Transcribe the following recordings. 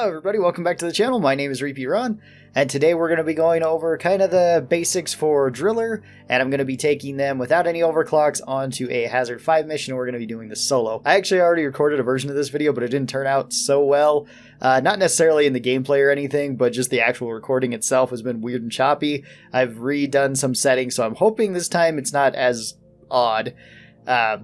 Hello everybody, welcome back to the channel. My name is Repeat Ron, and today we're going to be going over kind of the basics for Driller, and I'm going to be taking them without any overclocks onto a Hazard 5 mission, and we're going to be doing this solo. I actually already recorded a version of this video, but it didn't turn out so well. Not necessarily in the gameplay or anything, but just the actual recording itself has been weird and choppy. I've redone some settings, so I'm hoping this time it's not as odd.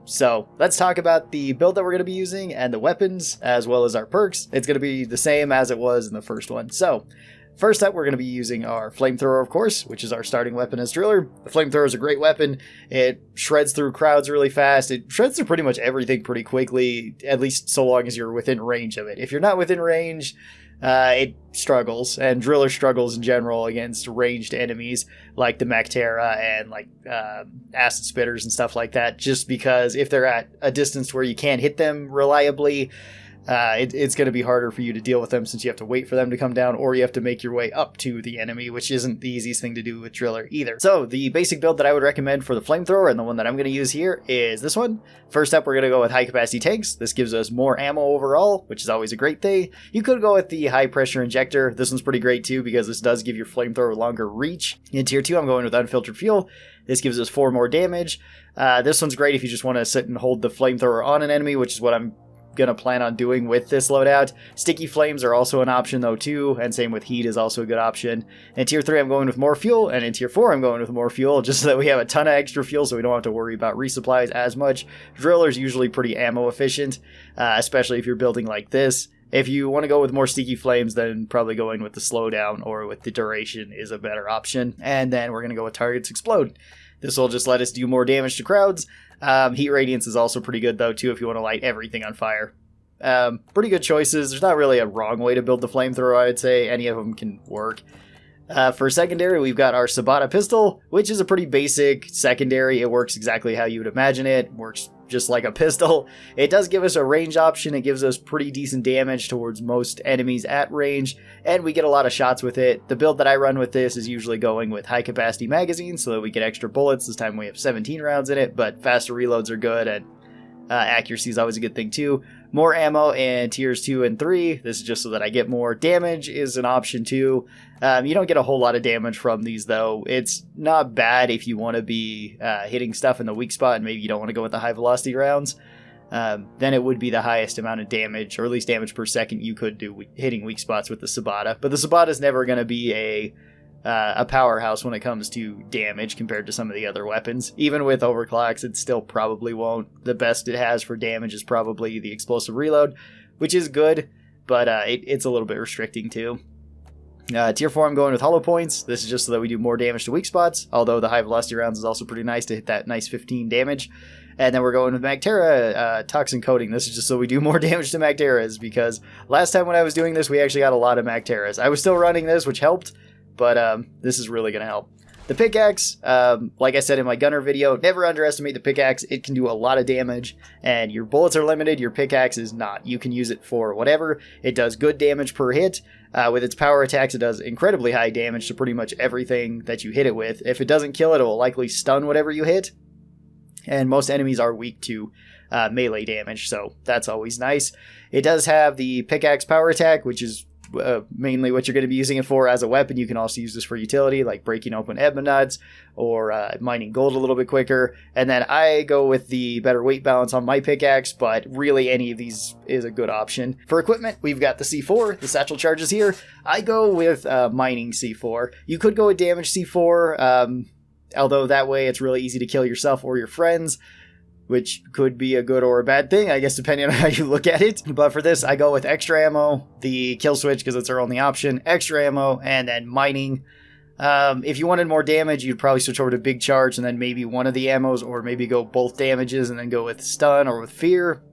So let's talk about the build that we're going to be using and the weapons as well as our perks. It's going to be the same as it was in the first one. So first up, we're going to be using our flamethrower, of course, which is our starting weapon as Driller. The flamethrower is a great weapon. It shreds through crowds really fast. It shreds through pretty much everything pretty quickly, at least so long as you're within range of it. If you're not within range, it struggles, and Driller struggles in general against ranged enemies like the MacLeod and like acid spitters and stuff like that, just because if they're at a distance where you can't hit them reliably, it's going to be harder for you to deal with them since you have to wait for them to come down, or you have to make your way up to the enemy, which isn't the easiest thing to do with Driller either. So the basic build that I would recommend for the flamethrower, and the one that I'm going to use here, is this one. First up, we're going to go with high capacity tanks. This gives us more ammo overall, which is always a great thing. You could go with the high pressure injector. This one's pretty great too, because this does give your flamethrower longer reach. In tier 2, I'm going with unfiltered fuel. This gives us 4 more damage. This one's great if you just want to sit and hold the flamethrower on an enemy, which is what I'm gonna plan on doing with this loadout. Sticky flames are also an option though too, and same with heat is also a good option. In tier 3 I'm going with more fuel, and in tier 4 I'm going with more fuel, just so that we have a ton of extra fuel so we don't have to worry about resupplies as much. Driller's usually pretty ammo efficient, especially if you're building like this. If you want to go with more sticky flames, then probably going with the slowdown or with the duration is a better option. And then we're going to go with targets explode. This will just let us do more damage to crowds. Heat radiance is also pretty good though too if you want to light everything on fire. Pretty good choices. There's not really a wrong way to build the flamethrower, I'd say. Any of them can work. For secondary, we've got our Subata pistol, which is a pretty basic secondary. It works exactly how you would imagine it. Works just like a pistol. It does give us a range option. It gives us pretty decent damage towards most enemies at range, and we get a lot of shots with it. The build that I run with this is usually going with high capacity magazines so that we get extra bullets. This time we have 17 rounds in it, but faster reloads are good, and accuracy is always a good thing too. More ammo in tiers 2 and 3. This is just so that I get more. Damage is an option too. You don't get a whole lot of damage from these though. It's not bad if you want to be hitting stuff in the weak spot and maybe you don't want to go with the high velocity rounds. Then it would be the highest amount of damage, or at least damage per second you could do hitting weak spots with the Subata. But the Subata is never going to be a powerhouse when it comes to damage compared to some of the other weapons. Even with overclocks, it still probably won't. The best it has for damage is probably the explosive reload, which is good, but it's a little bit restricting too. Tier 4 I'm going with hollow points. This is just so that we do more damage to weak spots, although the high velocity rounds is also pretty nice to hit that nice 15 damage. And then we're going with MacLeod toxin coating. This is just so we do more damage to MacLeods, because last time when I was doing this we actually got a lot of MacLeods. I was still running this, which helped, but this is really going to help. The pickaxe, like I said in my gunner video, never underestimate the pickaxe. It can do a lot of damage, and your bullets are limited, your pickaxe is not. You can use it for whatever. It does good damage per hit. With its power attacks, it does incredibly high damage to pretty much everything that you hit it with. If it doesn't kill it, it will likely stun whatever you hit, and most enemies are weak to melee damage, so that's always nice. It does have the pickaxe power attack, which is mainly what you're going to be using it for as a weapon. You can also use this for utility, like breaking open ebonites or mining gold a little bit quicker. And then I go with the better weight balance on my pickaxe, but really any of these is a good option. For equipment, we've got the C4, the satchel charges here. I go with mining C4. You could go with damage C4, although that way it's really easy to kill yourself or your friends, which could be a good or a bad thing, I guess, depending on how you look at it. But for this, I go with extra ammo, the kill switch, because it's our only option, extra ammo, and then mining. If you wanted more damage, you'd probably switch over to big charge, and then maybe one of the ammos, or maybe go both damages, and then go with stun or with fear.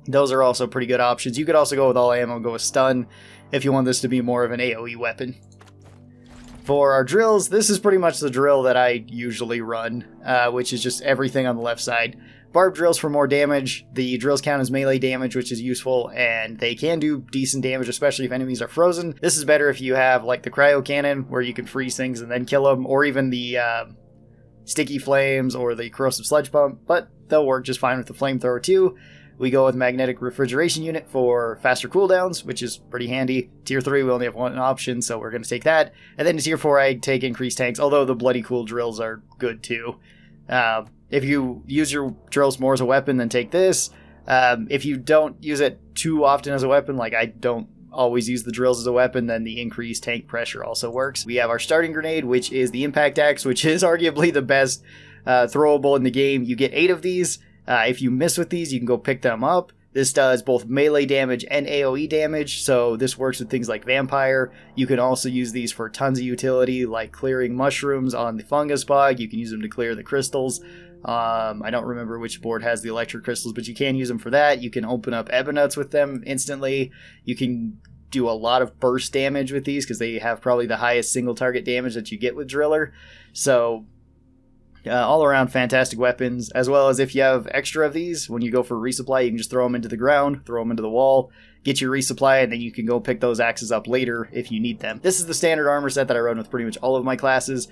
Those are also pretty good options. You could also go with all ammo and go with stun, if you want this to be more of an AoE weapon. For our drills, this is pretty much the drill that I usually run, which is just everything on the left side. Barb drills for more damage. The drills count as melee damage, which is useful, and they can do decent damage, especially if enemies are frozen. This is better if you have like the cryo cannon, where you can freeze things and then kill them, or even the sticky flames or the corrosive sludge pump, but they'll work just fine with the flamethrower too. We go with magnetic refrigeration unit for faster cooldowns, which is pretty handy. Tier 3, we only have one option, so we're going to take that. And then in Tier 4, I take increased tanks, although the bloody cool drills are good too. If you use your drills more as a weapon, then take this. If you don't use it too often as a weapon, like I don't always use the drills as a weapon, then the increased tank pressure also works. We have our starting grenade, which is the impact axe, which is arguably the best throwable in the game. You get 8 of these. If you miss with these, you can go pick them up. This does both melee damage and AoE damage, so this works with things like Vampire. You can also use these for tons of utility, like clearing mushrooms on the fungus bog. You can use them to clear the crystals. I don't remember which board has the electric crystals, but you can use them for that. You can open up Ebonnuts with them instantly. You can do a lot of burst damage with these because they have probably the highest single target damage that you get with Driller. So all around fantastic weapons, as well as if you have extra of these, when you go for resupply, you can just throw them into the ground, throw them into the wall, get your resupply, and then you can go pick those axes up later if you need them. This is the standard armor set that I run with pretty much all of my classes,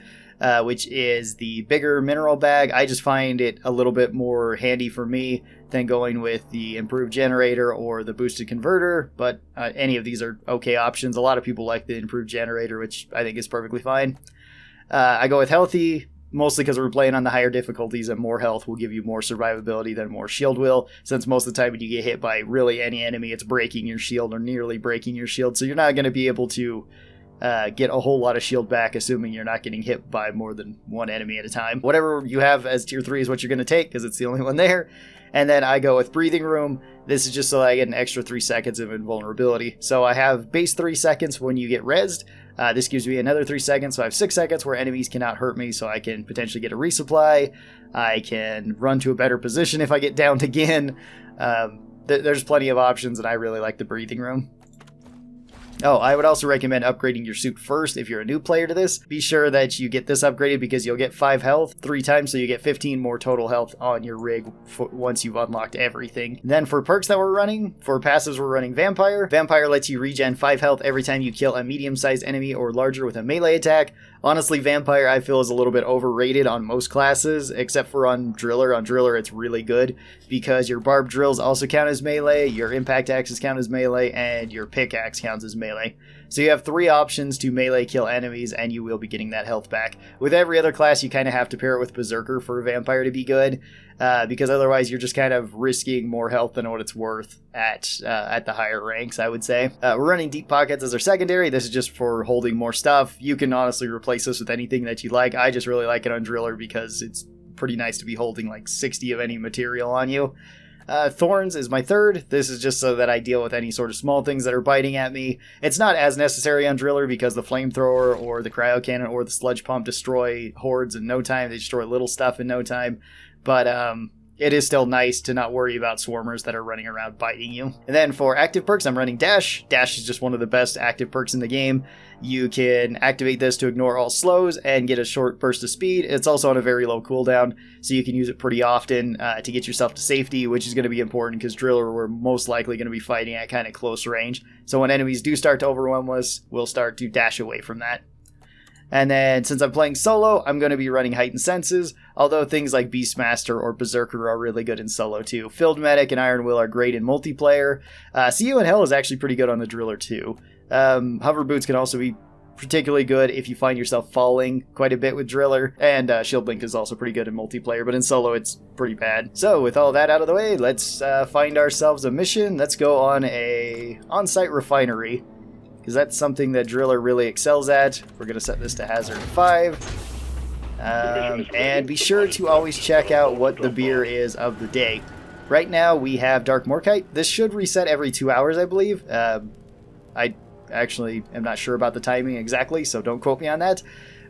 which is the bigger mineral bag. I just find it a little bit more handy for me than going with the improved generator or the boosted converter, but any of these are okay options. A lot of people like the improved generator, which I think is perfectly fine. I go with healthy, mostly because we're playing on the higher difficulties, and more health will give you more survivability than more shield will, since most of the time when you get hit by really any enemy, it's breaking your shield or nearly breaking your shield, so you're not going to be able to get a whole lot of shield back, assuming you're not getting hit by more than one enemy at a time. Whatever you have as tier 3 is what you're going to take, because it's the only one there. And then I go with breathing room. This is just so I get an extra 3 seconds of invulnerability. So I have base 3 seconds when you get rezzed. This gives me another 3 seconds, so I have 6 seconds where enemies cannot hurt me, so I can potentially get a resupply. I can run to a better position if I get downed again. There's plenty of options, and I really like the breathing room. Oh, I would also recommend upgrading your suit first if you're a new player to this. Be sure that you get this upgraded because you'll get 5 health 3 times, so you get 15 more total health on your rig once you've unlocked everything. Then for perks that we're running, for passives we're running Vampire. Vampire lets you regen 5 health every time you kill a medium-sized enemy or larger with a melee attack. Honestly, Vampire I feel is a little bit overrated on most classes, except for on Driller. On Driller it's really good because your barbed drills also count as melee, your impact axes count as melee, and your pickaxe counts as melee. So you have 3 options to melee kill enemies, and you will be getting that health back. With every other class, you kind of have to pair it with Berserker for a Vampire to be good, because otherwise you're just kind of risking more health than what it's worth at the higher ranks, I would say. We're running Deep Pockets as our secondary. This is just for holding more stuff. You can honestly replace this with anything that you like. I just really like it on Driller because it's pretty nice to be holding like 60 of any material on you. Thorns is my third. This is just so that I deal with any sort of small things that are biting at me. It's not as necessary on Driller because the flamethrower or the cryo cannon or the sludge pump destroy hordes in no time. They destroy little stuff in no time. But it is still nice to not worry about swarmers that are running around biting you. And then for active perks, I'm running Dash. Dash is just one of the best active perks in the game. You can activate this to ignore all slows and get a short burst of speed. It's also on a very low cooldown, so you can use it pretty often to get yourself to safety, which is going to be important because Driller we're most likely going to be fighting at kind of close range. So when enemies do start to overwhelm us, we'll start to dash away from that. And then, since I'm playing solo, I'm going to be running Heightened Senses, although things like Beastmaster or Berserker are really good in solo too. Field Medic and Iron Will are great in multiplayer. See You in Hell is actually pretty good on the Driller too. Hover Boots can also be particularly good if you find yourself falling quite a bit with Driller, and Shield Blink is also pretty good in multiplayer, but in solo it's pretty bad. So with all that out of the way, let's find ourselves a mission. Let's go on a on-site refinery, because that's something that Driller really excels at. We're going to set this to Hazard 5. And be sure to always check out what the beer is of the day. Right now we have Dark Morkite. This should reset every 2 hours, I believe. I actually am not sure about the timing exactly, so don't quote me on that.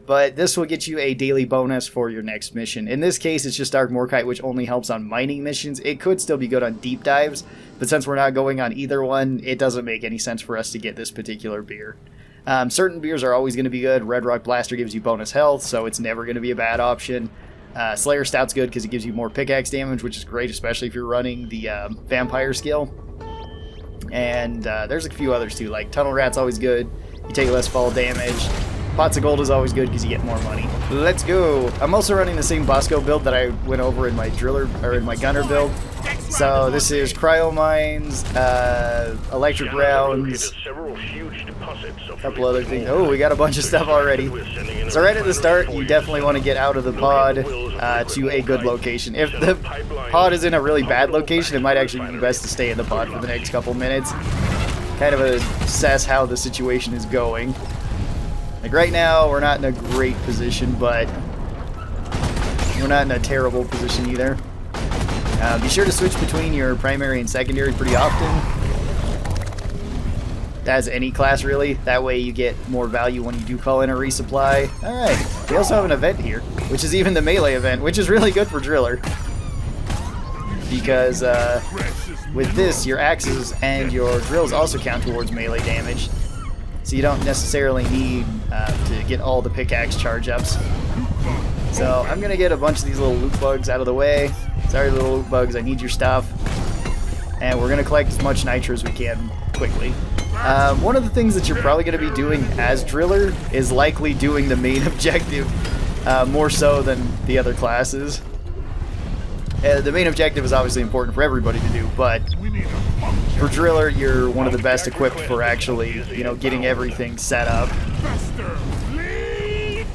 But this will get you a daily bonus for your next mission. In this case, it's just Dark Morkite, which only helps on mining missions. It could still be good on deep dives, but since we're not going on either one, it doesn't make any sense for us to get this particular beer. Certain beers are always going to be good. Red Rock Blaster gives you bonus health, so it's never going to be a bad option. Slayer Stout's good because it gives you more pickaxe damage, which is great, especially if you're running the Vampire skill. And there's a few others too, like Tunnel Rat's always good. You take less fall damage. Pots of Gold is always good because you get more money. Let's go! I'm also running the same Bosco build that I went over in my Driller, or in my Gunner build. So this is cryo mines, electric rounds, a couple other things. Oh, we got a bunch of stuff already. So right at the start, you definitely want to get out of the pod to a good location. If the pod is in a really bad location, it might actually be best to stay in the pod for the next couple minutes. Kind of assess how the situation is going. Like right now, we're not in a great position, but we're not in a terrible position either. Be sure to switch between your primary and secondary pretty often. As any class, really. That way you get more value when you do call in a resupply. Alright, we also have an event here, which is even the melee event, which is really good for Driller. Because with this, your axes and your drills also count towards melee damage. So you don't necessarily need to get all the pickaxe charge ups. So I'm going to get a bunch of these little loot bugs out of the way. Sorry little loot bugs, I need your stuff. And we're going to collect as much nitro as we can quickly. One of the things that you're probably going to be doing as Driller is likely doing the main objective more so than the other classes. The main objective is obviously important for everybody to do, but for Driller, you're one of the best equipped for actually, you know, getting everything set up.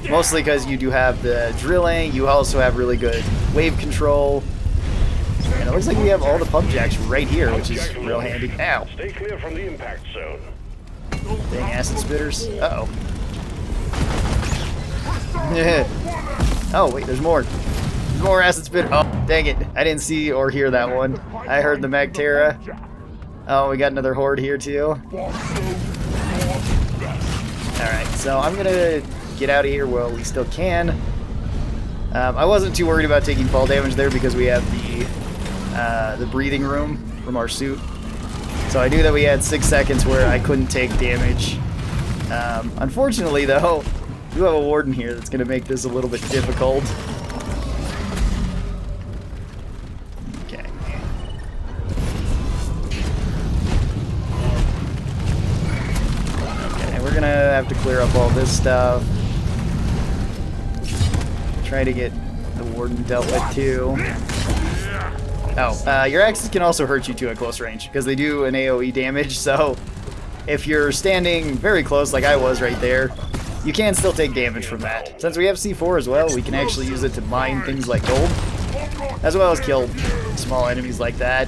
Mostly because you do have the drilling, you also have really good wave control. And it looks like we have all the pump jacks right here, which is real handy. Ow! Stay clear from the impact zone. Dang acid spitters. Uh-oh. Oh, wait, there's more. There's more acid spitters. Oh, dang it. I didn't see or hear that one. I heard the Magterra. Oh, we got another horde here, too. Alright, so I'm gonna get out of here while we still can. I wasn't too worried about taking fall damage there because we have the breathing room from our suit. So I knew that we had 6 seconds where I couldn't take damage. Unfortunately, though, we do have a warden here that's going to make this a little bit difficult. Okay. Okay, we're going to have to clear up all this stuff. Try to get the warden dealt with too. Oh, your axes can also hurt you too at close range because they do an AoE damage, so if you're standing very close like I was right there, you can still take damage from that. Since we have C4 as well, we can actually use it to mine things like gold, as well as kill small enemies like that.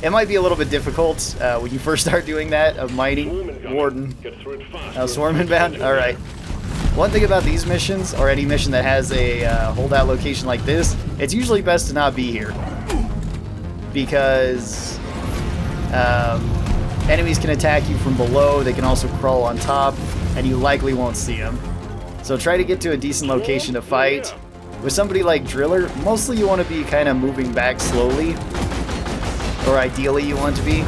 It might be a little bit difficult when you first start doing that, of mining warden. Swarm inbound? Alright. One thing about these missions, or any mission that has a holdout location like this, it's usually best to not be here. Because enemies can attack you from below, they can also crawl on top, and you likely won't see them. So try to get to a decent location to fight. With somebody like Driller, mostly you want to be kind of moving back slowly, or ideally you want to be.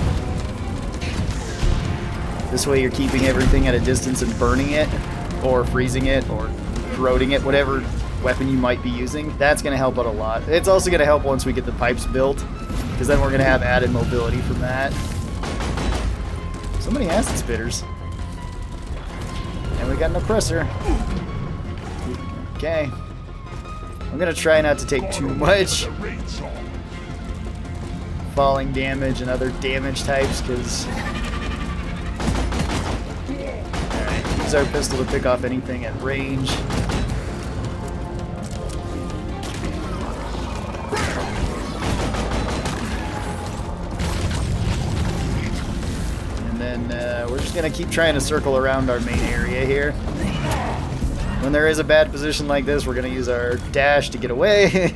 This way you're keeping everything at a distance and burning it, or freezing it, or corroding it, whatever weapon you might be using. That's going to help out a lot. It's also going to help once we get the pipes built, because then we're going to have added mobility from that. So many acid spitters. And we got an oppressor. Okay. I'm going to try not to take too much falling damage and other damage types, because use our pistol to pick off anything at range. And then we're just going to keep trying to circle around our main area here. When there is a bad position like this, we're going to use our dash to get away.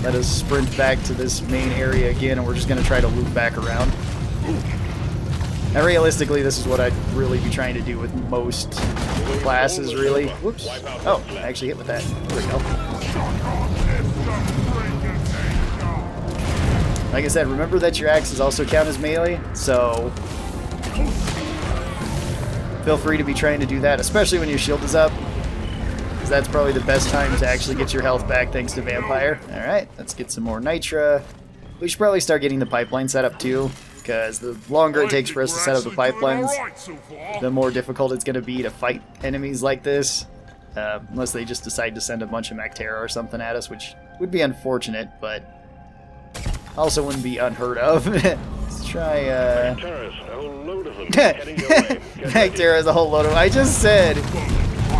Let us sprint back to this main area again, and we're just going to try to loop back around. Now, realistically, this is what I'd really be trying to do with most classes, really. Whoops. Oh, I actually hit with that. There we go. Like I said, remember that your axes also count as melee, so feel free to be trying to do that, especially when your shield is up, because that's probably the best time to actually get your health back thanks to Vampire. Alright, let's get some more Nitra. We should probably start getting the pipeline set up too, because the longer it takes for us to set up the pipelines, the more difficult it's going to be to fight enemies like this, unless they just decide to send a bunch of Magterra or something at us, which would be unfortunate, but also wouldn't be unheard of. Let's try, Terrorists, a whole load of them heading your way. Magterra is a whole load of... I just said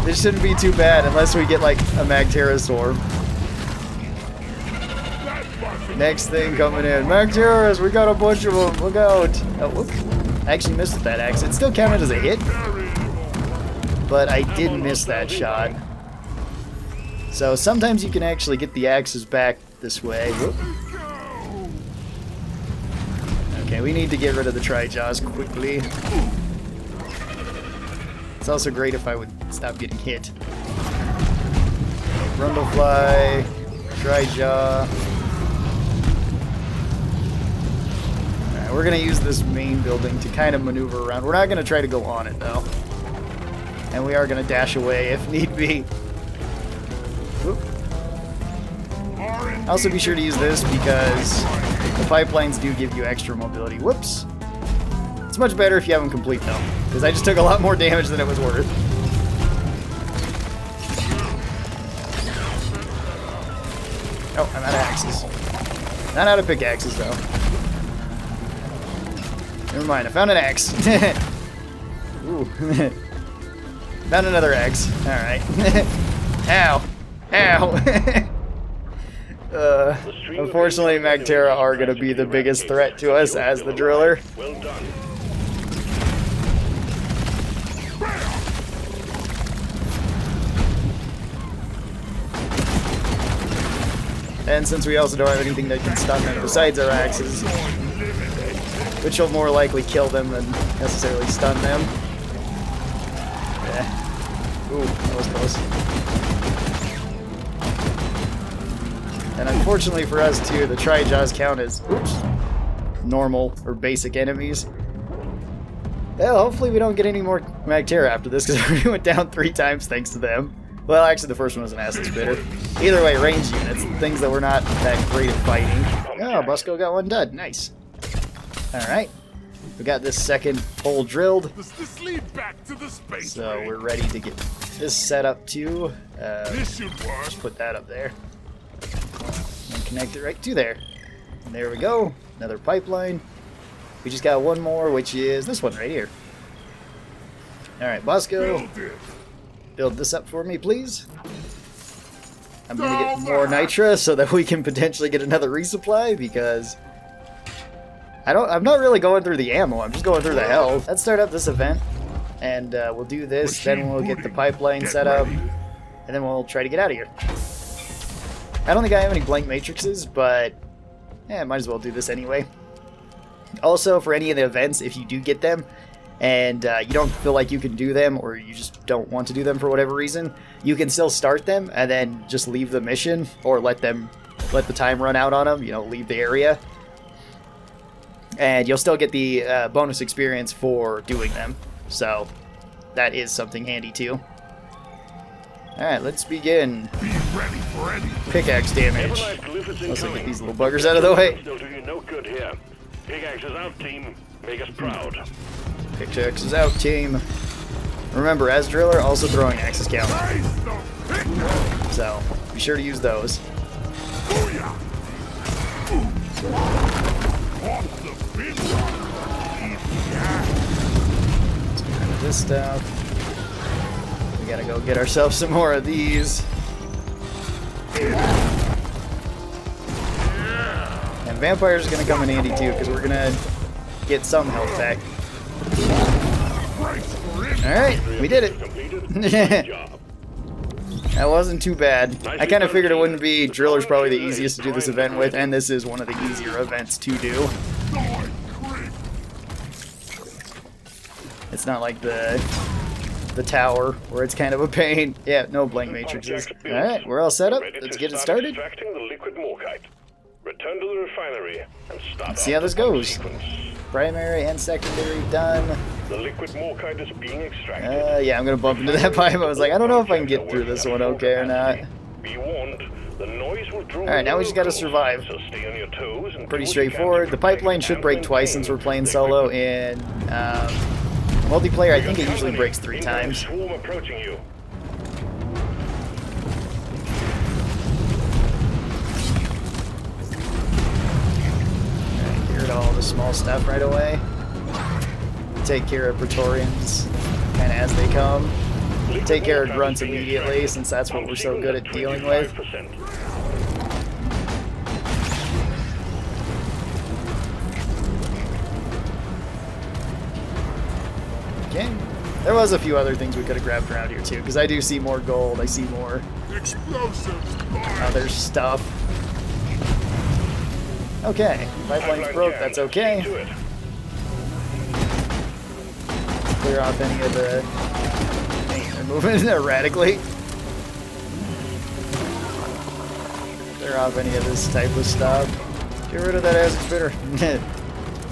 this shouldn't be too bad unless we get, like, a Magterrasaur. Next thing coming in. Magterras, we got a bunch of them. Look out. Oh, whoop. I actually missed that axe. It still counted as a hit, but I did miss that shot. So sometimes you can actually get the axes back this way. Whoop. Okay, we need to get rid of the Tri-Jaws quickly. It's also great if I would stop getting hit. Brundlefly, Tri-Jaw. Alright, we're going to use this main building to kind of maneuver around. We're not going to try to go on it, though. And we are going to dash away if need be. Whoop. Also be sure to use this because the pipelines do give you extra mobility. Whoops. It's much better if you have them complete, though, because I just took a lot more damage than it was worth. Oh, I'm out of axes. Not out of pickaxes, though. Never mind, I found an axe. Ooh. Found another axe. Alright. Ow. Ow. Unfortunately, Magterra are going to be the biggest threat to us as the driller. Well done. And since we also don't have anything that can stun them besides our axes, which will more likely kill them than necessarily stun them. Yeah. Ooh, that was close. And unfortunately for us too, the Tri-Jaws count as, oops, normal or basic enemies. Well, hopefully we don't get any more Magterra after this, because we went down 3 times thanks to them. Well, actually the first one was an acid spitter. Either way, ranged units, things that were not that great at fighting. Oh, Busco got one done. Nice. Alright. We got this second hole drilled. So we're ready to get this set up too. Just put that up there. And connect it right to there. And there we go. Another pipeline. We just got one more, which is this one right here. Alright, Bosco. Build this up for me, please. I'm gonna get more Nitra so that we can potentially get another resupply, because I'm not really going through the ammo, I'm just going through the health. Let's start up this event, and we'll do this, then we'll get the pipeline set up, and then we'll try to get out of here. I don't think I have any blank matrices, but yeah, might as well do this anyway. Also, for any of the events, if you do get them, and you don't feel like you can do them, or you just don't want to do them for whatever reason, you can still start them and then just leave the mission, or let the time run out on them, you know, leave the area. And you'll still get the bonus experience for doing them. So that is something handy too. Alright, let's begin. Be ready for any Pickaxe damage. Let's get these little buggers out of the way. Still do you no good here. Pickaxes out, team. Make us proud. Pickaxe is out, team. Remember, as driller, also throwing axes count. So be sure to use those. This stuff. We gotta go get ourselves some more of these. And vampires are gonna come in handy too, because we're gonna get some health back. Alright, we did it. That wasn't too bad. I kind of figured it wouldn't be. Driller's probably the easiest to do this event with, and this is one of the easier events to do. It's not like the tower, where it's kind of a pain. Yeah, no blank matrices. Alright, we're all set up. Let's get it started. Return to the refinery and start. Let's see how this goes. Primary and secondary done. The liquid morkite is being extracted. Yeah, I'm gonna bump into that pipe. I was like, I don't know if I can get through this one okay or not. Be warned, the noise will draw. Alright, now we just gotta survive. So stay on your toes and pretty straightforward. The pipeline should break twice since we're playing solo. In multiplayer, I think it usually breaks 3 times. Swarm approaching you. small stuff right away. Take care of Praetorians kind of as they come. Take care of grunts immediately, since that's what we're so good at dealing with. Okay. There was a few other things we could have grabbed around here too, because I do see more gold, I see more other stuff. Okay, pipeline's broke, that's okay. Clear off any of the... They're moving erratically. Clear off any of this type of stuff. Get rid of that acid spitter.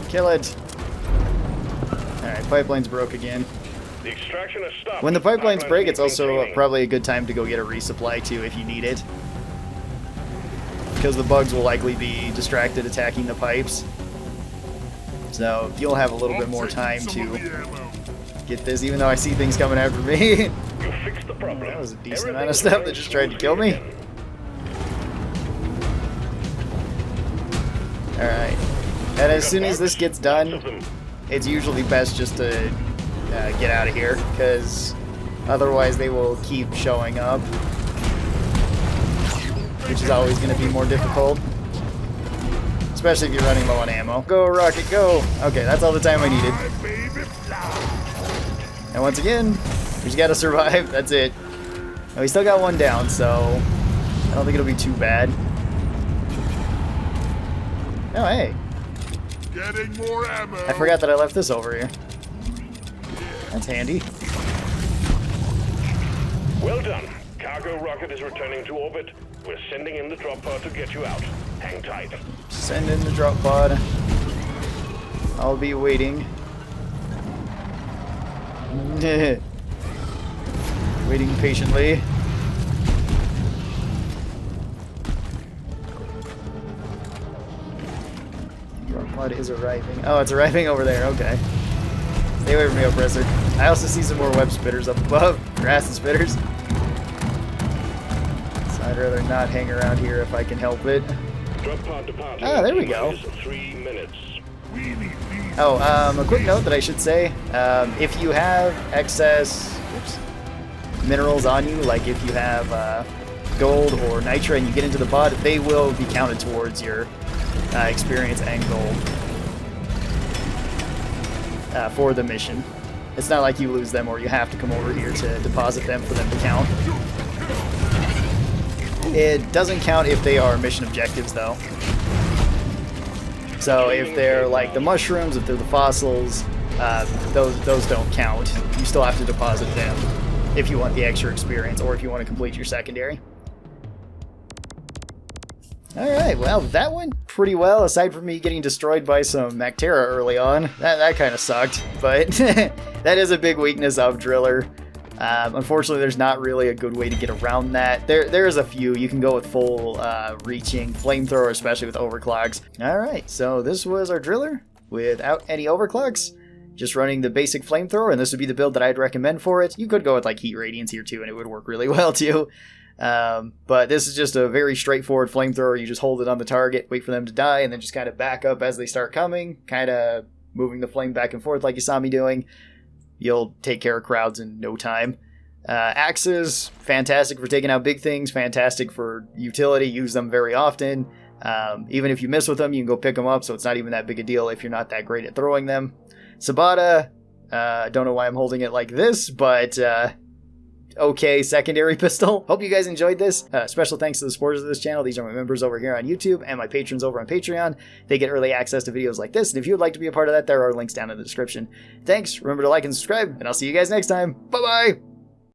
Kill it. Alright, pipeline's broke again. The extraction has stopped. When the pipelines break, it's also probably a good time to go get a resupply too if you need it. Because the bugs will likely be distracted attacking the pipes. So you'll have a little bit more time to get this, even though I see things coming after me. That was a decent amount of stuff that just tried to kill me. Alright. And as soon as this gets done, it's usually best just to get out of here, because otherwise they will keep showing up, which is always going to be more difficult, especially if you're running low on ammo. Go, Rocket, go! Okay, that's all the time I needed. And once again, we just got to survive. That's it. And we still got one down, so I don't think it'll be too bad. Oh, hey. Getting more ammo. I forgot that I left this over here. That's handy. Well done. Cargo rocket is returning to orbit. We're sending in the drop pod to get you out. Hang tight. Send in the drop pod. I'll be waiting. Waiting patiently. Drop pod is arriving. Oh, it's arriving over there. Okay. Stay away from me, oppressor. I also see some more web spitters up above. Or acid spitters. So I'd rather not hang around here if I can help it. Ah, there we go. 3 minutes. Oh, a quick note that I should say. If you have excess minerals on you, like if you have gold or nitra and you get into the pod, they will be counted towards your experience and gold. For the mission. It's not like you lose them or you have to come over here to deposit them for them to count. It doesn't count if they are mission objectives, though. So if they're like the mushrooms, if they're the fossils, those don't count. You still have to deposit them if you want the extra experience or if you want to complete your secondary. Alright, well, that went pretty well, aside from me getting destroyed by some Mactera early on. That kind of sucked, but that is a big weakness of Driller. Unfortunately, there's not really a good way to get around that. There's a few. You can go with full reaching flamethrower, especially with overclocks. Alright, so this was our Driller without any overclocks. Just running the basic flamethrower, and this would be the build that I'd recommend for it. You could go with like heat radiance here too, and it would work really well too. But this is just a very straightforward flamethrower. You just hold it on the target, wait for them to die, and then just kind of back up as they start coming, kind of moving the flame back and forth like you saw me doing. You'll take care of crowds in no time. Axes, fantastic for taking out big things, fantastic for utility, use them very often. Even if you miss with them, you can go pick them up, so it's not even that big a deal if you're not that great at throwing them. Subata, don't know why I'm holding it like this, but okay secondary pistol. Hope you guys enjoyed this. Special thanks to the supporters of this channel. These are my members over here on YouTube and my patrons over on Patreon. They get early access to videos like this, and if you would like to be a part of that, there are links down in the description. Thanks, remember to like and subscribe, and I'll see you guys next time. Bye-bye!